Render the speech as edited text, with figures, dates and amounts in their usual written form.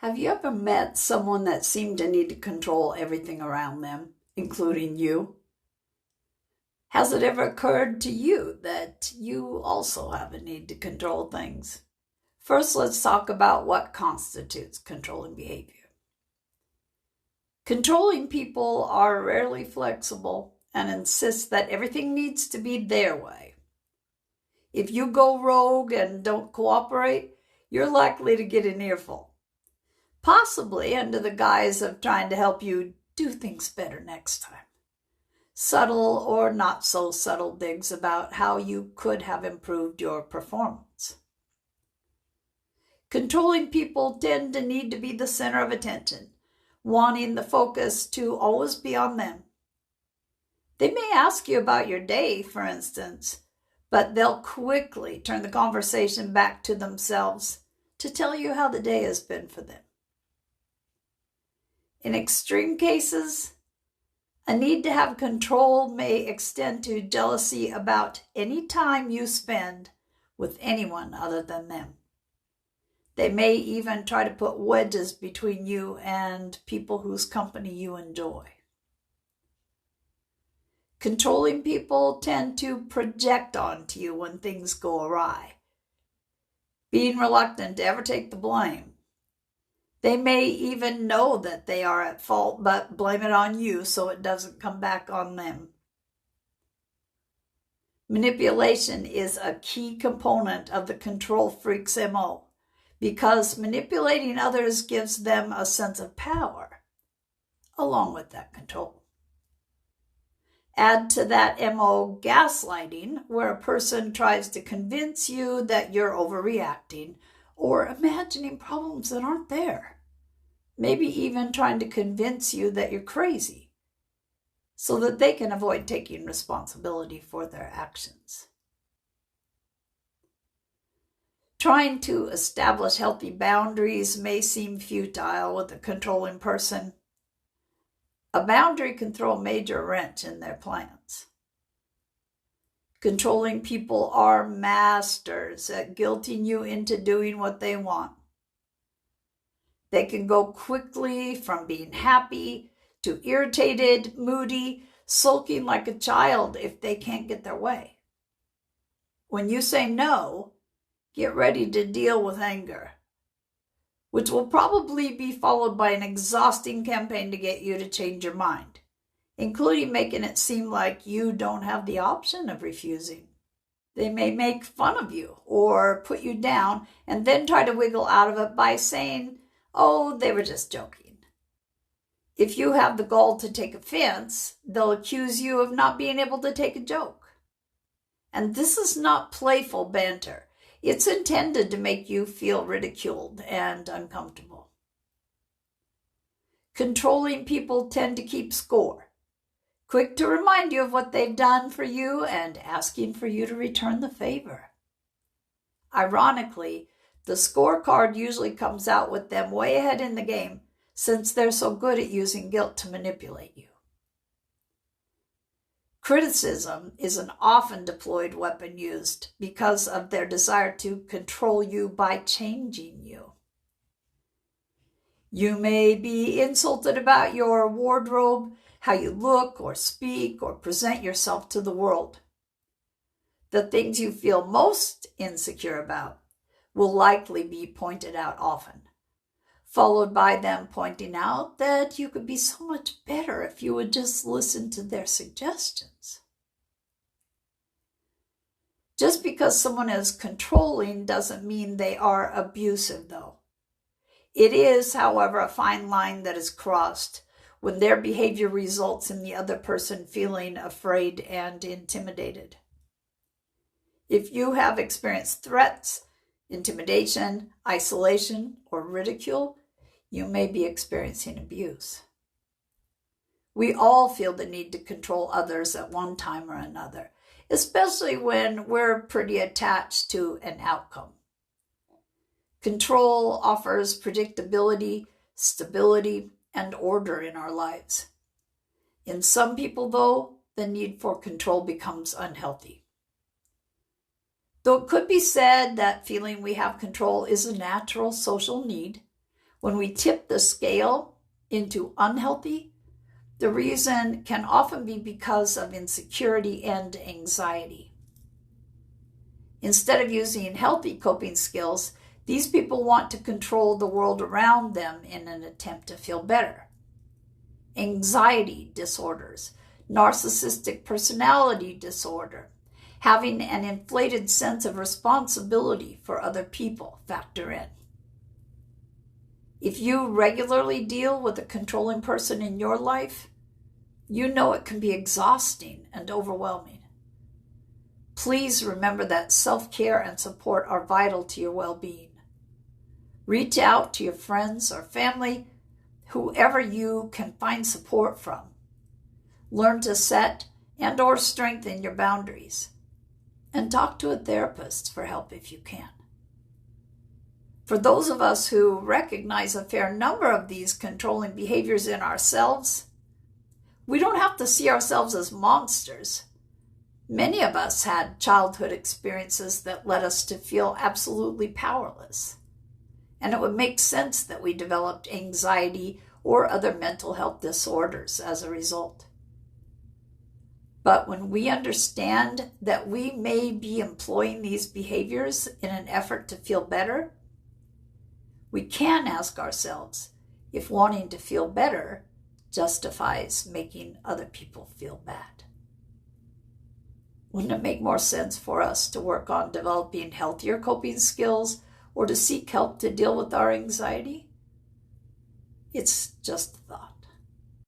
Have you ever met someone that seemed to need to control everything around them, including you? Has it ever occurred to you that you also have a need to control things? First, let's talk about what constitutes controlling behavior. Controlling people are rarely flexible and insist that everything needs to be their way. If you go rogue and don't cooperate, you're likely to get an earful, possibly under the guise of trying to help you do things better next time. Subtle or not so subtle digs about how you could have improved your performance. Controlling people tend to need to be the center of attention, wanting the focus to always be on them. They may ask you about your day, for instance, but they'll quickly turn the conversation back to themselves to tell you how the day has been for them. In extreme cases, a need to have control may extend to jealousy about any time you spend with anyone other than them. They may even try to put wedges between you and people whose company you enjoy. Controlling people tend to project onto you when things go awry, being reluctant to ever take the blame. They may even know that they are at fault, but blame it on you so it doesn't come back on them. Manipulation is a key component of the control freak's MO, because manipulating others gives them a sense of power, along with that control. Add to that MO gaslighting, where a person tries to convince you that you're overreacting or imagining problems that aren't there. Maybe even trying to convince you that you're crazy so that they can avoid taking responsibility for their actions. Trying to establish healthy boundaries may seem futile with a controlling person. A boundary can throw a major wrench in their plans. Controlling people are masters at guilting you into doing what they want. They can go quickly from being happy to irritated, moody, sulking like a child if they can't get their way. When you say no, get ready to deal with anger, which will probably be followed by an exhausting campaign to get you to change your mind, including making it seem like you don't have the option of refusing. They may make fun of you or put you down and then try to wiggle out of it by saying, "Oh, they were just joking." If you have the gall to take offense, they'll accuse you of not being able to take a joke. And this is not playful banter. It's intended to make you feel ridiculed and uncomfortable. Controlling people tend to keep score, quick to remind you of what they've done for you and asking for you to return the favor. Ironically, the scorecard usually comes out with them way ahead in the game since they're so good at using guilt to manipulate you. Criticism is an often deployed weapon used because of their desire to control you by changing you. You may be insulted about your wardrobe, how you look or speak or present yourself to the world. The things you feel most insecure about will likely be pointed out often, followed by them pointing out that you could be so much better if you would just listen to their suggestions. Just because someone is controlling doesn't mean they are abusive, though. It is, however, a fine line that is crossed when their behavior results in the other person feeling afraid and intimidated. If you have experienced threats, intimidation, isolation, or ridicule, you may be experiencing abuse. We all feel the need to control others at one time or another, especially when we're pretty attached to an outcome. Control offers predictability, stability, and order in our lives. In some people, though, the need for control becomes unhealthy. Though it could be said that feeling we have control is a natural social need, When we tip the scale into unhealthy, the reason can often be because of insecurity and anxiety. Instead of using healthy coping skills, these people want to control the world around them in an attempt to feel better. Anxiety disorders, narcissistic personality disorder, having an inflated sense of responsibility for other people factor in. If you regularly deal with a controlling person in your life, you know it can be exhausting and overwhelming. Please remember that self-care and support are vital to your well-being. Reach out to your friends or family, whoever you can find support from. Learn to set and/or strengthen your boundaries. And talk to a therapist for help if you can. For those of us who recognize a fair number of these controlling behaviors in ourselves, we don't have to see ourselves as monsters. Many of us had childhood experiences that led us to feel absolutely powerless. And it would make sense that we developed anxiety or other mental health disorders as a result. But when we understand that we may be employing these behaviors in an effort to feel better, we can ask ourselves if wanting to feel better justifies making other people feel bad. Wouldn't it make more sense for us to work on developing healthier coping skills or to seek help to deal with our anxiety? It's just a thought.